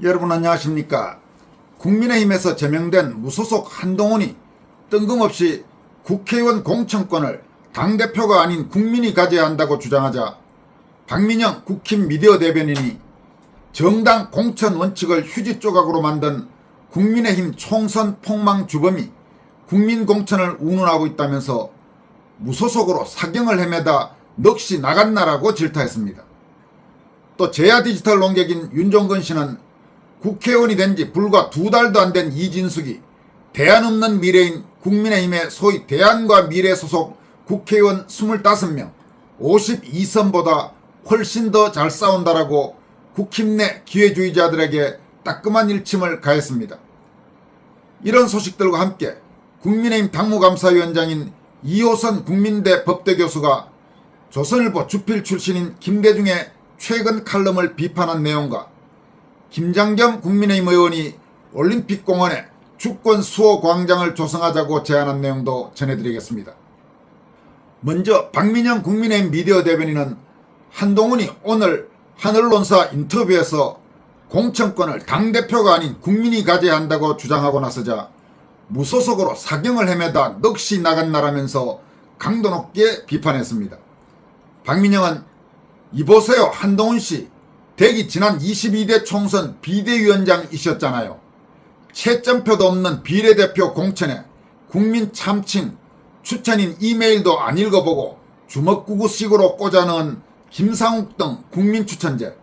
여러분 안녕하십니까. 국민의힘에서 제명된 무소속 한동훈이 뜬금없이 국회의원 공천권을 당대표가 아닌 국민이 가져야 한다고 주장하자 박민영 국힘 미디어 대변인이 정당 공천 원칙을 휴지 조각으로 만든 국민의힘 총선 폭망 주범이 국민 공천을 운운하고 있다면서 무소속으로 사경을 헤매다 넋이 나갔나라고 질타했습니다. 또 제야디지털 논객인 윤종건 씨는 국회의원이 된 지 불과 2달도 안 된 이진숙이 대안 없는 미래인 국민의힘의 소위 대안과 미래 소속 국회의원 25명 52선보다 훨씬 더 잘 싸운다라고 국힘 내 기회주의자들에게 따끔한 일침을 가했습니다. 이런 소식들과 함께 국민의힘 당무감사위원장인 이호선 국민대 법대 교수가 조선일보 주필 출신인 김대중의 최근 칼럼을 비판한 내용과 김장겸 국민의힘 의원이 올림픽공원에 주권 수호 광장을 조성하자고 제안한 내용도 전해드리겠습니다. 먼저 박민영 국민의힘 미디어 대변인은 한동훈이 오늘 한 언론사 인터뷰에서 공천권을 당대표가 아닌 국민이 가져야 한다고 주장하고 나서자 무소속으로 사경을 헤매다 넋이 나갔나라면서 강도 높게 비판했습니다. 박민영은 이보세요, 한동훈 씨 대기 지난 22대 총선 비대위원장이셨잖아요. 채점표도 없는 비례대표 공천에 국민 참칭 추천인 이메일도 안 읽어보고 주먹구구식으로 꽂아넣은 김상욱 등 국민 추천제,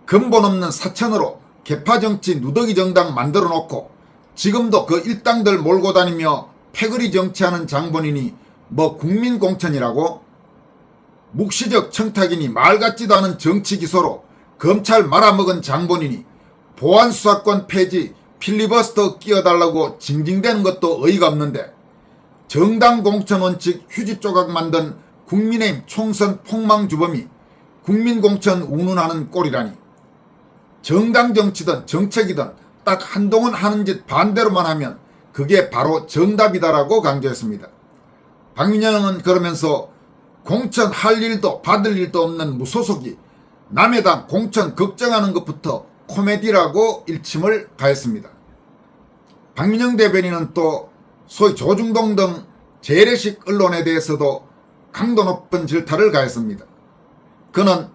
근본 없는 사천으로 개파정치 누더기 정당 만들어 놓고 지금도 그 일당들 몰고 다니며 패거리 정치하는 장본인이 뭐 국민 공천이라고? 묵시적 청탁이니 말 같지도 않은 정치 기소로 검찰 말아먹은 장본인이 보안수사권 폐지 필리버스터 끼워달라고 징징대는 것도 어이가 없는데 정당 공천 원칙 휴지 조각 만든 국민의힘 총선 폭망 주범이 국민 공천 운운하는 꼴이라니. 정당 정치든 정책이든 딱 한동훈 하는 짓 반대로만 하면 그게 바로 정답이다라고 강조했습니다. 박민영은 그러면서 공천 할 일도 받을 일도 없는 무소속이 남의 당 공천 걱정하는 것부터 코미디라고 일침을 가했습니다. 박민영 대변인은 또 소위 조중동 등 재래식 언론에 대해서도 강도 높은 질타를 가했습니다. 그는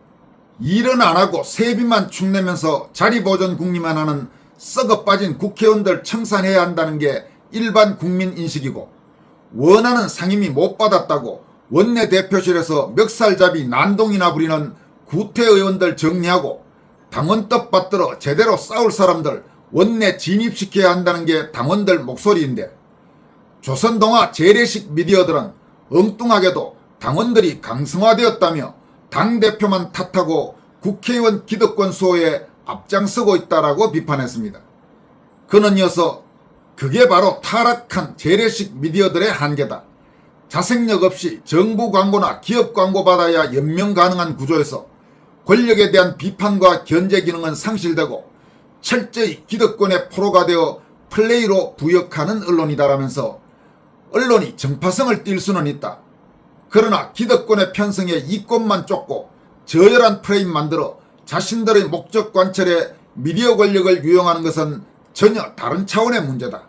일은 안 하고 세비만 축내면서 자리보존 국리만 하는 썩어 빠진 국회의원들 청산해야 한다는 게 일반 국민 인식이고 원하는 상임위 못 받았다고 원내대표실에서 멱살잡이 난동이나 부리는 구태의원들 정리하고 당원떡 받들어 제대로 싸울 사람들 원내 진입시켜야 한다는 게 당원들 목소리인데 조선동아 재래식 미디어들은 엉뚱하게도 당원들이 강성화되었다며 당대표만 탓하고 국회의원 기득권 수호에 앞장서고 있다라고 비판했습니다. 그는 이어서 그게 바로 타락한 재래식 미디어들의 한계다. 자생력 없이 정부 광고나 기업 광고 받아야 연명 가능한 구조에서 권력에 대한 비판과 견제 기능은 상실되고 철저히 기득권의 포로가 되어 플레이로 부역하는 언론이다라면서 언론이 정파성을 띌 수는 있다. 그러나 기득권의 편성에 이권만 쫓고 저열한 프레임 만들어 자신들의 목적 관철에 미디어 권력을 유용하는 것은 전혀 다른 차원의 문제다.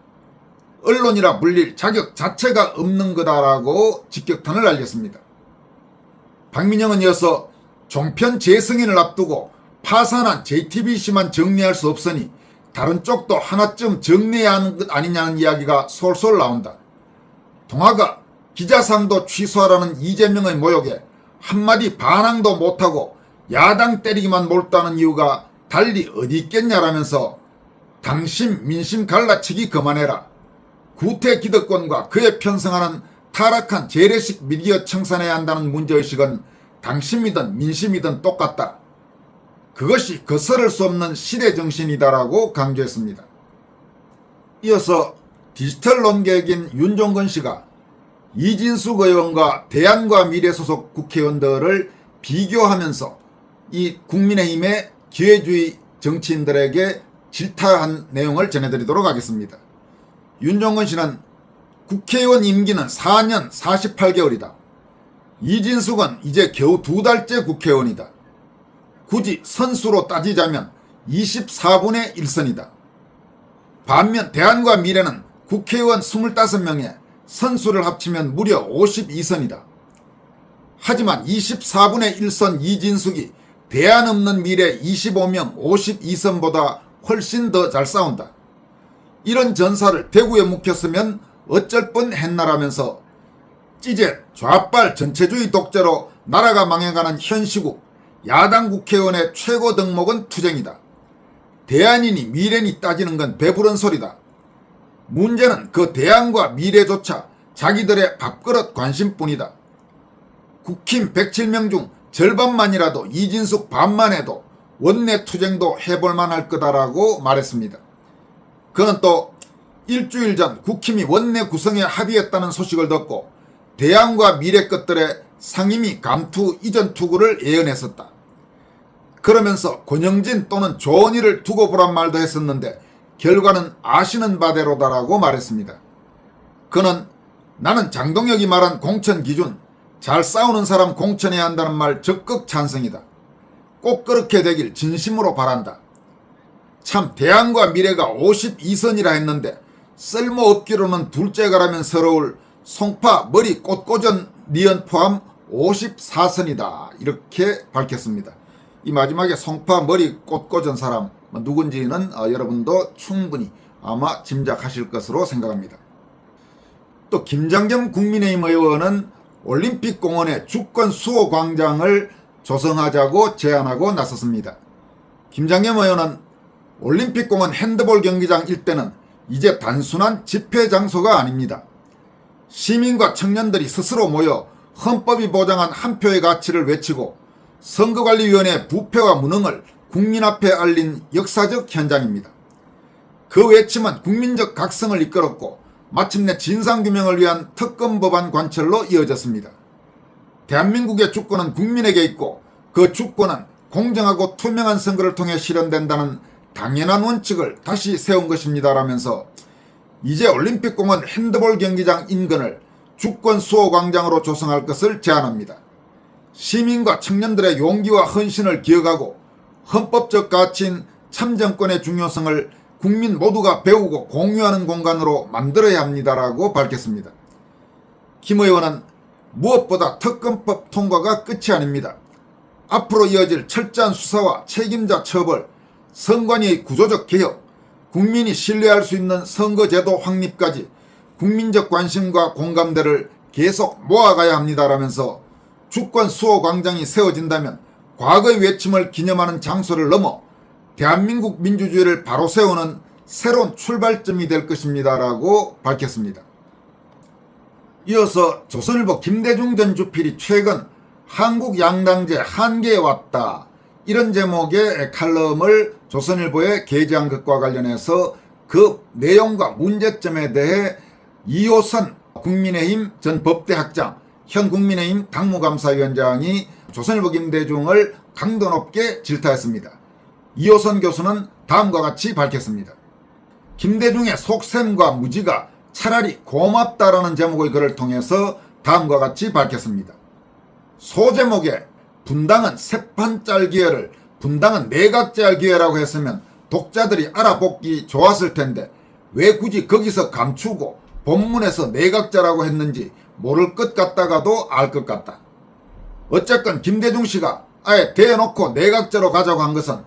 언론이라 불릴 자격 자체가 없는 거다라고 직격탄을 날렸습니다. 박민영은 이어서 종편 재승인을 앞두고 파산한 JTBC만 정리할 수 없으니 다른 쪽도 하나쯤 정리해야 하는 것 아니냐는 이야기가 솔솔 나온다. 동아가 기자상도 취소하라는 이재명의 모욕에 한마디 반항도 못하고 야당 때리기만 몰두하는 이유가 달리 어디 있겠냐라면서 당심 민심 갈라치기 그만해라. 구태 기득권과 그에 편성하는 타락한 재래식 미디어 청산해야 한다는 문제의식은 당심이든 민심이든 똑같다. 그것이 거스를 수 없는 시대정신이다라고 강조했습니다. 이어서 디지털 논객인 윤종건 씨가 이진숙 의원과 대안과 미래 소속 국회의원들을 비교하면서 이 국민의힘의 기회주의 정치인들에게 질타한 내용을 전해드리도록 하겠습니다. 윤종건 씨는 국회의원 임기는 4년 48개월이다. 이진숙은 이제 겨우 2달째 국회의원이다. 굳이 선수로 따지자면 24분의 1선이다. 반면 대안과 미래는 국회의원 25명에 선수를 합치면 무려 52선이다. 하지만 24분의 1선 이진숙이 대안 없는 미래 25명 52선보다 훨씬 더 잘 싸운다. 이런 전사를 대구에 묵혔으면 어쩔 뻔했나라면서 찌젯 좌빨 전체주의 독재로 나라가 망해가는 현 시국 야당 국회의원의 최고 덕목은 투쟁이다. 대안이니 미래니 따지는 건 배부른 소리다. 문제는 그 대안과 미래조차 자기들의 밥그릇 관심뿐이다. 국힘 107명 중 절반만이라도 이진숙 반만 해도 원내 투쟁도 해볼만 할 거다라고 말했습니다. 그는 또 일주일 전 국힘이 원내 구성에 합의했다는 소식을 듣고 대안과 미래 것들의 상임위 감투 이전 투구를 예언했었다. 그러면서 권영진 또는 조원희를 두고 보란 말도 했었는데 결과는 아시는 바대로다라고 말했습니다. 그는 나는 장동혁이 말한 공천 기준 잘 싸우는 사람 공천해야 한다는 말 적극 찬성이다. 꼭 그렇게 되길 진심으로 바란다. 참 대안과 미래가 52선이라 했는데 쓸모없기로는 둘째가라면 서러울 송파 머리 꽃꽂은 니은 포함 54선이다. 이렇게 밝혔습니다. 이 마지막에 송파 머리 꽃꽂은 사람 누군지는 여러분도 충분히 아마 짐작하실 것으로 생각합니다. 또 김장겸 국민의힘 의원은 올림픽 공원에 주권 수호 광장을 조성하자고 제안하고 나섰습니다. 김장겸 의원은 올림픽 공원 핸드볼 경기장 일대는 이제 단순한 집회 장소가 아닙니다. 시민과 청년들이 스스로 모여 헌법이 보장한 한 표의 가치를 외치고 선거관리위원회의 부패와 무능을 국민 앞에 알린 역사적 현장입니다. 그 외침은 국민적 각성을 이끌었고 마침내 진상규명을 위한 특검 법안 관철로 이어졌습니다. 대한민국의 주권은 국민에게 있고 그 주권은 공정하고 투명한 선거를 통해 실현된다는 당연한 원칙을 다시 세운 것입니다라면서 이제 올림픽공원 핸드볼 경기장 인근을 주권 수호 광장으로 조성할 것을 제안합니다. 시민과 청년들의 용기와 헌신을 기억하고 헌법적 가치인 참정권의 중요성을 국민 모두가 배우고 공유하는 공간으로 만들어야 합니다라고 밝혔습니다. 김 의원은 무엇보다 특검법 통과가 끝이 아닙니다. 앞으로 이어질 철저한 수사와 책임자 처벌, 선관위의 구조적 개혁, 국민이 신뢰할 수 있는 선거제도 확립까지 국민적 관심과 공감대를 계속 모아가야 합니다라면서 주권 수호 광장이 세워진다면 과거의 외침을 기념하는 장소를 넘어 대한민국 민주주의를 바로 세우는 새로운 출발점이 될 것입니다라고 밝혔습니다. 이어서 조선일보 김대중 전 주필이 최근 한국 양당제 한계에 왔다 이런 제목의 칼럼을 조선일보에 게재한 것과 관련해서 그 내용과 문제점에 대해 이호선 국민의힘 전 법대학장 현 국민의힘 당무감사위원장이 조선일보 김대중을 강도 높게 질타했습니다. 이호선 교수는 다음과 같이 밝혔습니다. 김대중의 속셈과 무지가 차라리 고맙다라는 제목의 글을 통해서 다음과 같이 밝혔습니다. 소제목에 분당은 새판짤 기회를 분당은 내각제할 기회라고 했으면 독자들이 알아보기 좋았을 텐데 왜 굳이 거기서 감추고 본문에서 내각제라고 했는지 모를 것 같다가도 알 것 같다. 어쨌건 김대중 씨가 아예 대놓고 내각제로 가자고 한 것은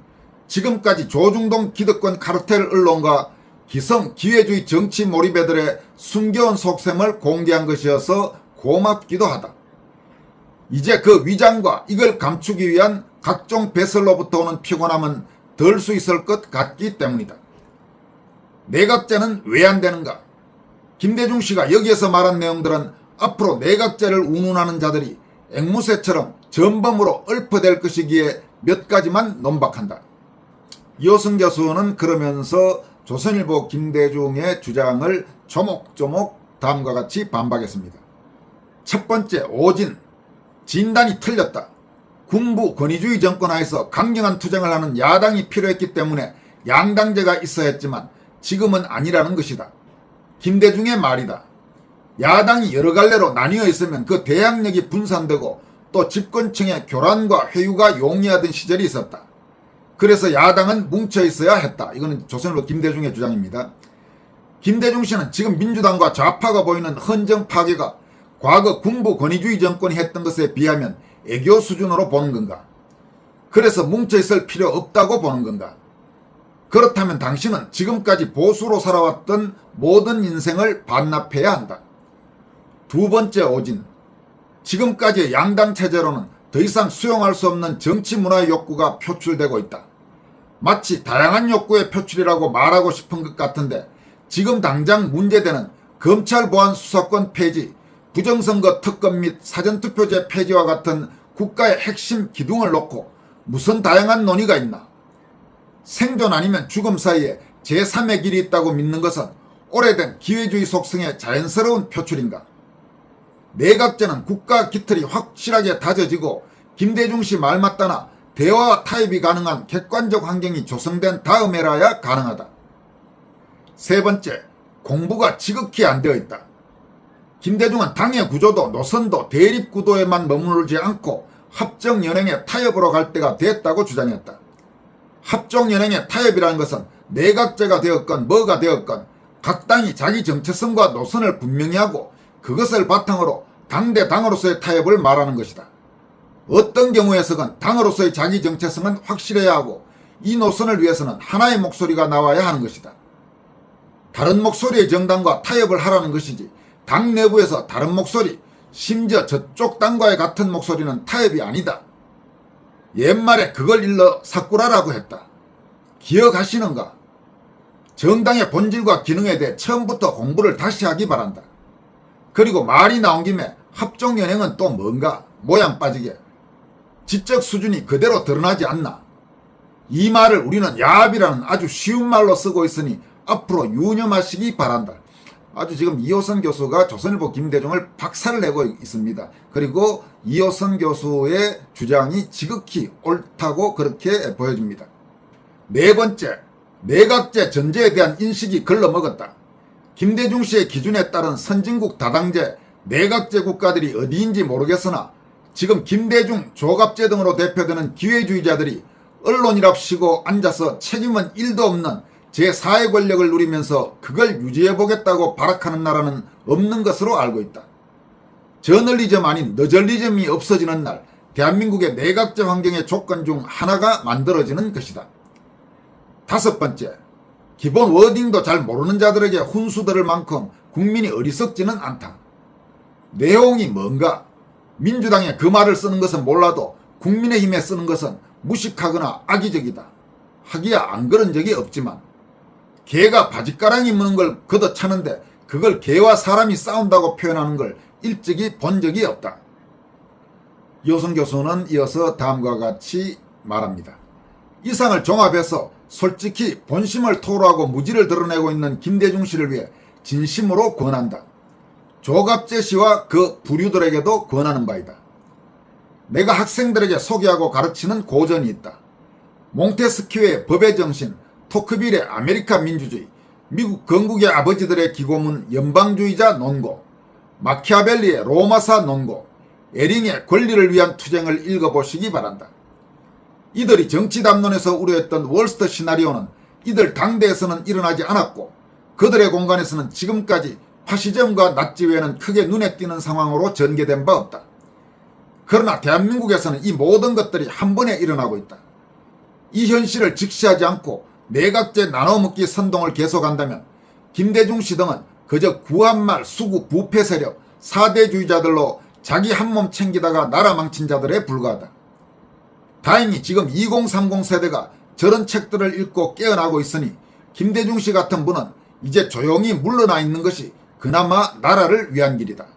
지금까지 조중동 기득권 카르텔 언론과 기성 기회주의 정치 몰입애들의 숨겨온 속셈을 공개한 것이어서 고맙기도 하다. 이제 그 위장과 이걸 감추기 위한 각종 배설로부터 오는 피곤함은 덜 수 있을 것 같기 때문이다. 내각제는 왜 안 되는가? 김대중 씨가 여기에서 말한 내용들은 앞으로 내각제를 운운하는 자들이 앵무새처럼 전범으로 읊어댈 것이기에 몇 가지만 논박한다. 이호승 교수는 그러면서 조선일보 김대중의 주장을 조목조목 다음과 같이 반박했습니다. 첫 번째, 오진. 진단이 틀렸다. 군부 권위주의 정권 하에서 강경한 투쟁을 하는 야당이 필요했기 때문에 양당제가 있어야 했지만 지금은 아니라는 것이다. 김대중의 말이다. 야당이 여러 갈래로 나뉘어 있으면 그 대항력이 분산되고 또 집권층의 교란과 회유가 용이하던 시절이 있었다. 그래서 야당은 뭉쳐있어야 했다. 이거는 조선일보 김대중의 주장입니다. 김대중 씨는 지금 민주당과 좌파가 보이는 헌정 파괴가 과거 군부 권위주의 정권이 했던 것에 비하면 애교 수준으로 보는 건가? 그래서 뭉쳐있을 필요 없다고 보는 건가? 그렇다면 당신은 지금까지 보수로 살아왔던 모든 인생을 반납해야 한다. 두 번째 오진. 지금까지의 양당 체제로는 더 이상 수용할 수 없는 정치 문화의 욕구가 표출되고 있다. 마치 다양한 욕구의 표출이라고 말하고 싶은 것 같은데 지금 당장 문제되는 검찰 보안 수사권 폐지, 부정선거 특검 및 사전투표제 폐지와 같은 국가의 핵심 기둥을 놓고 무슨 다양한 논의가 있나? 생존 아니면 죽음 사이에 제3의 길이 있다고 믿는 것은 오래된 기회주의 속성의 자연스러운 표출인가? 내각제는 국가 기틀이 확실하게 다져지고 김대중 씨 말 맞다나 대화와 타협이 가능한 객관적 환경이 조성된 다음에라야 가능하다. 세 번째, 공부가 지극히 안 되어 있다. 김대중은 당의 구조도 노선도 대립 구도에만 머무르지 않고 합정연행의 타협으로 갈 때가 됐다고 주장했다. 합종연행의 타협이라는 것은 내각제가 되었건 뭐가 되었건 각 당이 자기 정체성과 노선을 분명히 하고 그것을 바탕으로 당대 당으로서의 타협을 말하는 것이다. 어떤 경우에서건 당으로서의 자기 정체성은 확실해야 하고 이 노선을 위해서는 하나의 목소리가 나와야 하는 것이다. 다른 목소리의 정당과 타협을 하라는 것이지 당 내부에서 다른 목소리, 심지어 저쪽 당과의 같은 목소리는 타협이 아니다. 옛말에 그걸 일러 사꾸라라고 했다. 기억하시는가? 정당의 본질과 기능에 대해 처음부터 공부를 다시 하기 바란다. 그리고 말이 나온 김에 합종연행은 또 뭔가 모양 빠지게 지적 수준이 그대로 드러나지 않나. 이 말을 우리는 야합이라는 아주 쉬운 말로 쓰고 있으니 앞으로 유념하시기 바란다. 아주 지금 이호선 교수가 조선일보 김대중을 박살을 내고 있습니다. 그리고 이호선 교수의 주장이 지극히 옳다고 그렇게 보여집니다. 네 번째, 내각제 전제에 대한 인식이 글러먹었다. 김대중 씨의 기준에 따른 선진국 다당제, 내각제 국가들이 어디인지 모르겠으나 지금 김대중, 조갑제 등으로 대표되는 기회주의자들이 언론이랍시고 앉아서 책임은 1도 없는 제4의 권력을 누리면서 그걸 유지해보겠다고 발악하는 나라는 없는 것으로 알고 있다. 저널리즘 아닌 너절리즘이 없어지는 날 대한민국의 내각제 환경의 조건 중 하나가 만들어지는 것이다. 다섯 번째, 기본 워딩도 잘 모르는 자들에게 훈수 들을 만큼 국민이 어리석지는 않다. 내용이 뭔가? 민주당에 그 말을 쓰는 것은 몰라도 국민의힘에 쓰는 것은 무식하거나 악의적이다. 하기야 안 그런 적이 없지만 개가 바짓가랑이 무는 걸 걷어차는데 그걸 개와 사람이 싸운다고 표현하는 걸 일찍이 본 적이 없다. 이호선 교수는 이어서 다음과 같이 말합니다. 이상을 종합해서 솔직히 본심을 토로하고 무지를 드러내고 있는 김대중 씨를 위해 진심으로 권한다. 조갑제 씨와 그 부류들에게도 권하는 바이다. 내가 학생들에게 소개하고 가르치는 고전이 있다. 몽테스키우의 법의 정신, 토크빌의 아메리카 민주주의, 미국 건국의 아버지들의 기고문 연방주의자 논고, 마키아벨리의 로마사 논고, 에링의 권리를 위한 투쟁을 읽어보시기 바란다. 이들이 정치 담론에서 우려했던 월스트 시나리오는 이들 당대에서는 일어나지 않았고 그들의 공간에서는 지금까지 파시즘과 나치 외에는 크게 눈에 띄는 상황으로 전개된 바 없다. 그러나 대한민국에서는 이 모든 것들이 한 번에 일어나고 있다. 이 현실을 직시하지 않고 내각제 나눠먹기 선동을 계속한다면 김대중 씨 등은 그저 구한말 수구 부패 세력 4대주의자들로 자기 한 몸 챙기다가 나라 망친 자들에 불과하다. 다행히 지금 2030 세대가 저런 책들을 읽고 깨어나고 있으니 김대중 씨 같은 분은 이제 조용히 물러나 있는 것이 그나마 나라를 위한 길이다.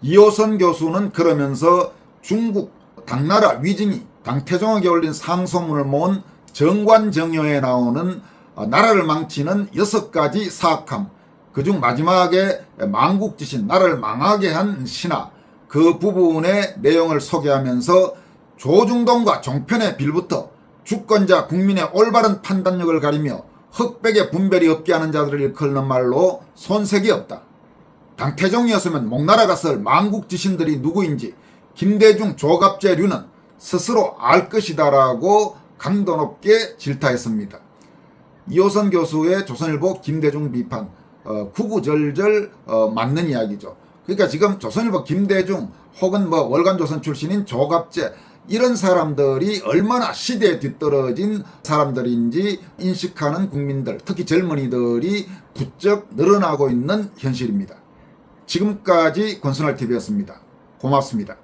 이호선 교수는 그러면서 중국 당나라 위징이 당태종에게 올린 상소문을 모은 정관정요에 나오는 나라를 망치는 6가지 사악함, 그중 마지막에 망국지신, 나라를 망하게 한 신하, 그 부분의 내용을 소개하면서 조중동과 종편의 빌부터 주권자 국민의 올바른 판단력을 가리며 흑백의 분별이 없게 하는 자들을 일컫는 말로 손색이 없다. 당태종이었으면 목나라가 쓸 망국지신들이 누구인지 김대중 조갑제류는 스스로 알 것이다라고 강도 높게 질타했습니다. 이호선 교수의 조선일보 김대중 비판 구구절절 맞는 이야기죠. 그러니까 지금 조선일보 김대중 혹은 뭐 월간조선 출신인 조갑재 이런 사람들이 얼마나 시대에 뒤떨어진 사람들인지 인식하는 국민들, 특히 젊은이들이 부쩍 늘어나고 있는 현실입니다. 지금까지 권순할TV였습니다. 고맙습니다.